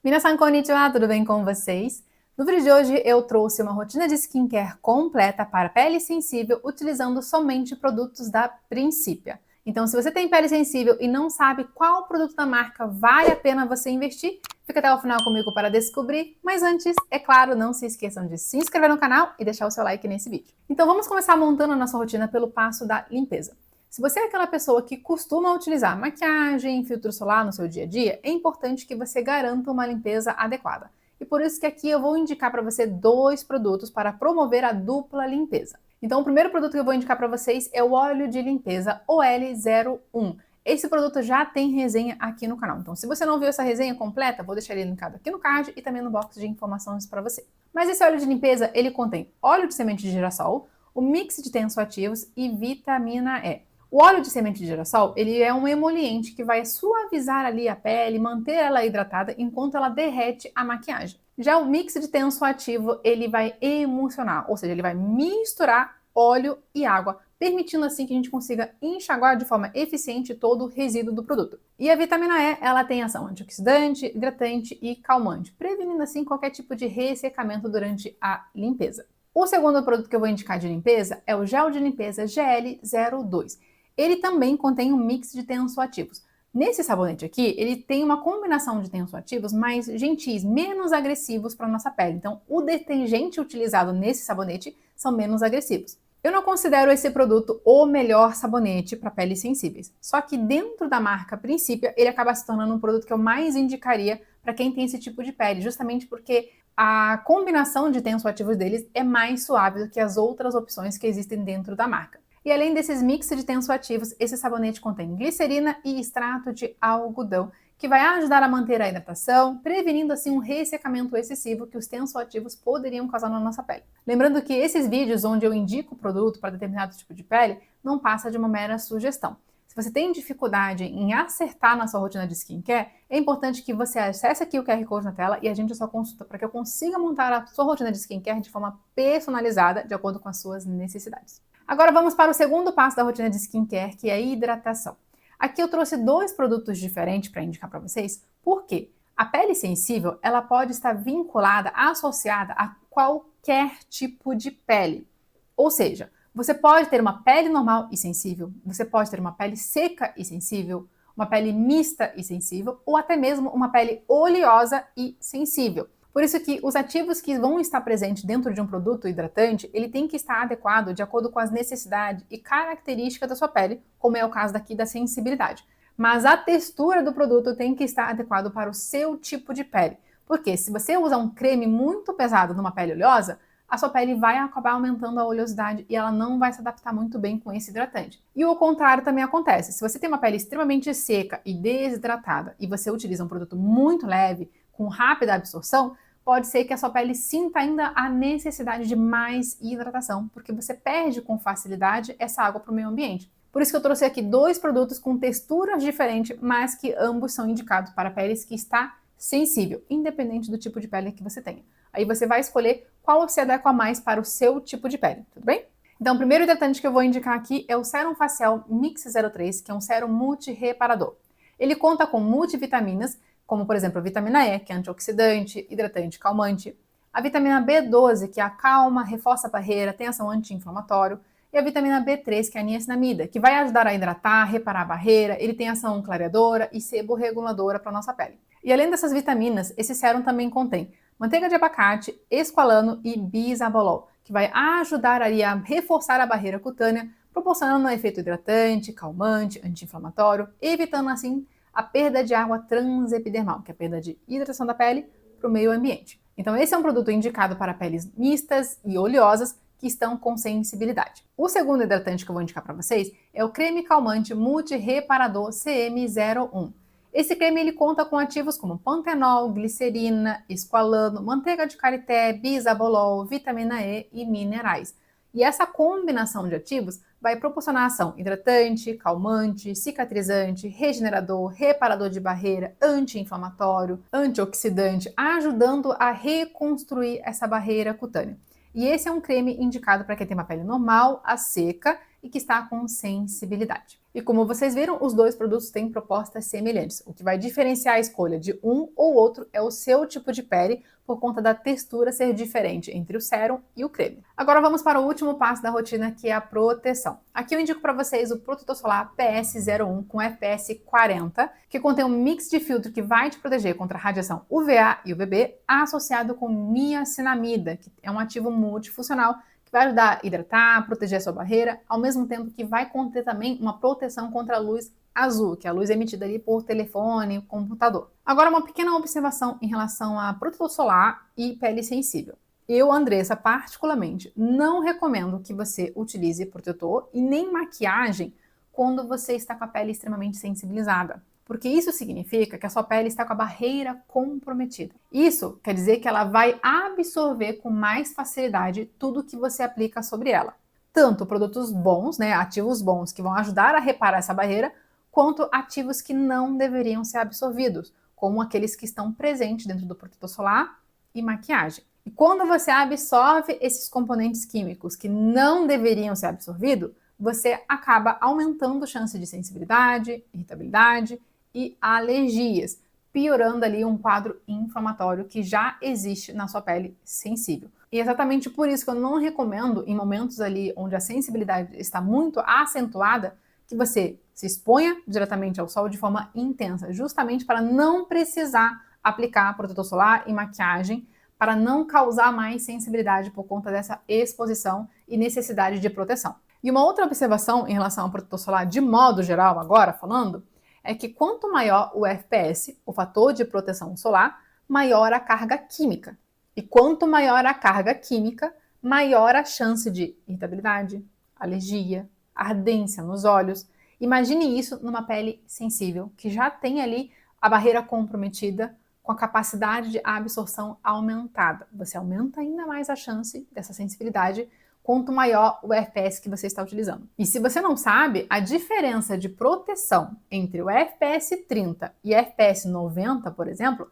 Minasan konnichiwa, tudo bem com vocês? No vídeo de hoje eu trouxe uma rotina de skincare completa para pele sensível utilizando somente produtos da Principia. Então, se você tem pele sensível e não sabe qual produto da marca vale a pena você investir, fica até o final comigo para descobrir. Mas antes, é claro, não se esqueçam de se inscrever no canal e deixar o seu like nesse vídeo. Então, vamos começar montando a nossa rotina pelo passo da limpeza. Se você é aquela pessoa que costuma utilizar maquiagem, filtro solar no seu dia a dia, é importante que você garanta uma limpeza adequada. E por isso que aqui eu vou indicar para você dois produtos para promover a dupla limpeza. Então, o primeiro produto que eu vou indicar para vocês é o óleo de limpeza OL01. Esse produto já tem resenha aqui no canal. Então, se você não viu essa resenha completa, vou deixar ele linkado aqui no card e também no box de informações para você. Mas esse óleo de limpeza, ele contém óleo de semente de girassol, o mix de tensoativos e vitamina E. O óleo de semente de girassol, ele é um emoliente que vai suavizar ali a pele, manter ela hidratada enquanto ela derrete a maquiagem. Já o mix de tensoativo, ele vai emulsionar, ou seja, ele vai misturar óleo e água, permitindo assim que a gente consiga enxaguar de forma eficiente todo o resíduo do produto. E a vitamina E, ela tem ação antioxidante, hidratante e calmante, prevenindo assim qualquer tipo de ressecamento durante a limpeza. O segundo produto que eu vou indicar de limpeza é o gel de limpeza GL02. Ele também contém um mix de tensoativos. Nesse sabonete aqui, ele tem uma combinação de tensoativos mais gentis, menos agressivos para a nossa pele. Então, o detergente utilizado nesse sabonete são menos agressivos. Eu não considero esse produto o melhor sabonete para peles sensíveis. Só que dentro da marca Principia, ele acaba se tornando um produto que eu mais indicaria para quem tem esse tipo de pele, justamente porque a combinação de tensoativos deles é mais suave do que as outras opções que existem dentro da marca. E além desses mix de tensoativos, esse sabonete contém glicerina e extrato de algodão, que vai ajudar a manter a hidratação, prevenindo assim um ressecamento excessivo que os tensoativos poderiam causar na nossa pele. Lembrando que esses vídeos onde eu indico o produto para determinado tipo de pele, não passa de uma mera sugestão. Se você tem dificuldade em acertar na sua rotina de skincare, é importante que você acesse aqui o QR Code na tela e a gente só consulta para que eu consiga montar a sua rotina de skincare de forma personalizada, de acordo com as suas necessidades. Agora vamos para o segundo passo da rotina de skincare, que é a hidratação. Aqui eu trouxe dois produtos diferentes para indicar para vocês, porque a pele sensível ela pode estar vinculada, associada a qualquer tipo de pele. Ou seja, você pode ter uma pele normal e sensível, você pode ter uma pele seca e sensível, uma pele mista e sensível, ou até mesmo uma pele oleosa e sensível. Por isso que os ativos que vão estar presentes dentro de um produto hidratante, ele tem que estar adequado de acordo com as necessidades e características da sua pele, como é o caso daqui da sensibilidade. Mas a textura do produto tem que estar adequado para o seu tipo de pele. Porque se você usa um creme muito pesado numa pele oleosa, a sua pele vai acabar aumentando a oleosidade e ela não vai se adaptar muito bem com esse hidratante. E o contrário também acontece. Se você tem uma pele extremamente seca e desidratada e você utiliza um produto muito leve, com rápida absorção, pode ser que a sua pele sinta ainda a necessidade de mais hidratação, porque você perde com facilidade essa água para o meio ambiente. Por isso que eu trouxe aqui dois produtos com texturas diferentes, mas que ambos são indicados para peles que está sensível, independente do tipo de pele que você tenha. Aí você vai escolher qual se adequa mais para o seu tipo de pele, tudo bem? Então, o primeiro hidratante que eu vou indicar aqui é o Sérum Facial Mix 03, que é um sérum multi-reparador. Ele conta com multivitaminas, como por exemplo a vitamina E, que é antioxidante, hidratante, calmante, a vitamina B12, que acalma, reforça a barreira, tem ação anti-inflamatório, e a vitamina B3, que é a niacinamida, que vai ajudar a hidratar, reparar a barreira, ele tem ação clareadora e seborreguladora para a nossa pele. E além dessas vitaminas, esse sérum também contém manteiga de abacate, esqualano e bisabolol, que vai ajudar ali a reforçar a barreira cutânea, proporcionando um efeito hidratante, calmante, anti-inflamatório, evitando assim a perda de água transepidermal, que é a perda de hidratação da pele para o meio ambiente. Então esse é um produto indicado para peles mistas e oleosas que estão com sensibilidade. O segundo hidratante que eu vou indicar para vocês é o creme calmante multi-reparador CM01. Esse creme ele conta com ativos como pantenol, glicerina, esqualano, manteiga de karité, bisabolol, vitamina E e minerais. E essa combinação de ativos vai proporcionar ação hidratante, calmante, cicatrizante, regenerador, reparador de barreira, anti-inflamatório, antioxidante, ajudando a reconstruir essa barreira cutânea. E esse é um creme indicado para quem tem uma pele normal, a seca, e que está com sensibilidade. E como vocês viram, os dois produtos têm propostas semelhantes. O que vai diferenciar a escolha de um ou outro é o seu tipo de pele, por conta da textura ser diferente entre o sérum e o creme. Agora vamos para o último passo da rotina, que é a proteção. Aqui eu indico para vocês o protetor solar PS01 com FPS 40, que contém um mix de filtro que vai te proteger contra a radiação UVA e UVB, associado com niacinamida, que é um ativo multifuncional que vai ajudar a hidratar, proteger a sua barreira, ao mesmo tempo que vai conter também uma proteção contra a luz azul, que é a luz emitida ali por telefone, computador. Agora, uma pequena observação em relação a protetor solar e pele sensível. Eu, Andressa, particularmente, não recomendo que você utilize protetor e nem maquiagem quando você está com a pele extremamente sensibilizada, porque isso significa que a sua pele está com a barreira comprometida. Isso quer dizer que ela vai absorver com mais facilidade tudo que você aplica sobre ela. Tanto produtos bons, ativos bons que vão ajudar a reparar essa barreira, quanto ativos que não deveriam ser absorvidos, como aqueles que estão presentes dentro do protetor solar e maquiagem. E quando você absorve esses componentes químicos que não deveriam ser absorvidos, você acaba aumentando a chance de sensibilidade, irritabilidade e alergias, piorando ali um quadro inflamatório que já existe na sua pele sensível. E é exatamente por isso que eu não recomendo, em momentos ali onde a sensibilidade está muito acentuada, que você se exponha diretamente ao sol de forma intensa, justamente para não precisar aplicar protetor solar e maquiagem, para não causar mais sensibilidade por conta dessa exposição e necessidade de proteção. E uma outra observação em relação ao protetor solar de modo geral, agora falando, é que quanto maior o FPS, o fator de proteção solar, maior a carga química. E quanto maior a carga química, maior a chance de irritabilidade, alergia, ardência nos olhos. Imagine isso numa pele sensível, que já tem ali a barreira comprometida, com a capacidade de absorção aumentada. Você aumenta ainda mais a chance dessa sensibilidade quanto maior o FPS que você está utilizando. E se você não sabe, a diferença de proteção entre o FPS 30 e FPS 90, por exemplo,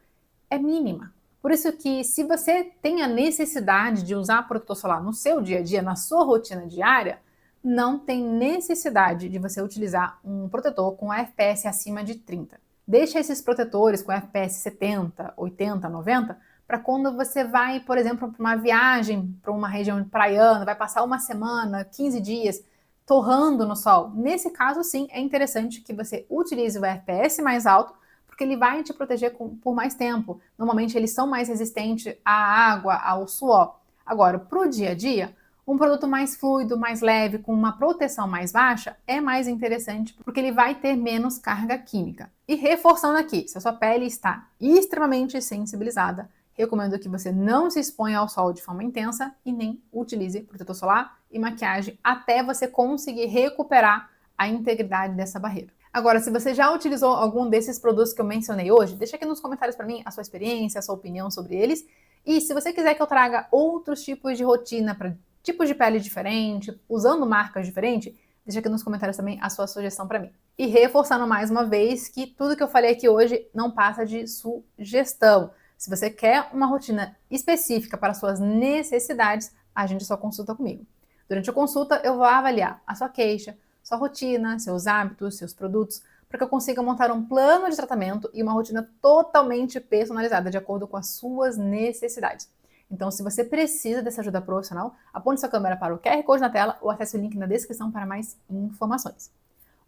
é mínima. Por isso que, se você tem a necessidade de usar protetor solar no seu dia a dia, na sua rotina diária, não tem necessidade de você utilizar um protetor com FPS acima de 30. Deixa esses protetores com FPS 70, 80, 90 para quando você vai, por exemplo, para uma viagem para uma região praiana, vai passar uma semana, 15 dias, torrando no sol. Nesse caso, sim, é interessante que você utilize o FPS mais alto, porque ele vai te proteger por mais tempo. Normalmente, eles são mais resistentes à água, ao suor. Agora, para o dia a dia, um produto mais fluido, mais leve, com uma proteção mais baixa, é mais interessante porque ele vai ter menos carga química. E reforçando aqui, se a sua pele está extremamente sensibilizada, recomendo que você não se exponha ao sol de forma intensa e nem utilize protetor solar e maquiagem até você conseguir recuperar a integridade dessa barreira. Agora, se você já utilizou algum desses produtos que eu mencionei hoje, deixa aqui nos comentários para mim a sua experiência, a sua opinião sobre eles. E se você quiser que eu traga outros tipos de rotina para tipos de pele diferente, usando marcas diferentes, deixa aqui nos comentários também a sua sugestão para mim. E reforçando mais uma vez que tudo que eu falei aqui hoje não passa de sugestão. Se você quer uma rotina específica para suas necessidades, agende sua consulta comigo. Durante a consulta, eu vou avaliar a sua queixa, sua rotina, seus hábitos, seus produtos, para que eu consiga montar um plano de tratamento e uma rotina totalmente personalizada, de acordo com as suas necessidades. Então, se você precisa dessa ajuda profissional, aponte sua câmera para o QR Code na tela ou acesse o link na descrição para mais informações.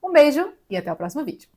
Um beijo e até o próximo vídeo.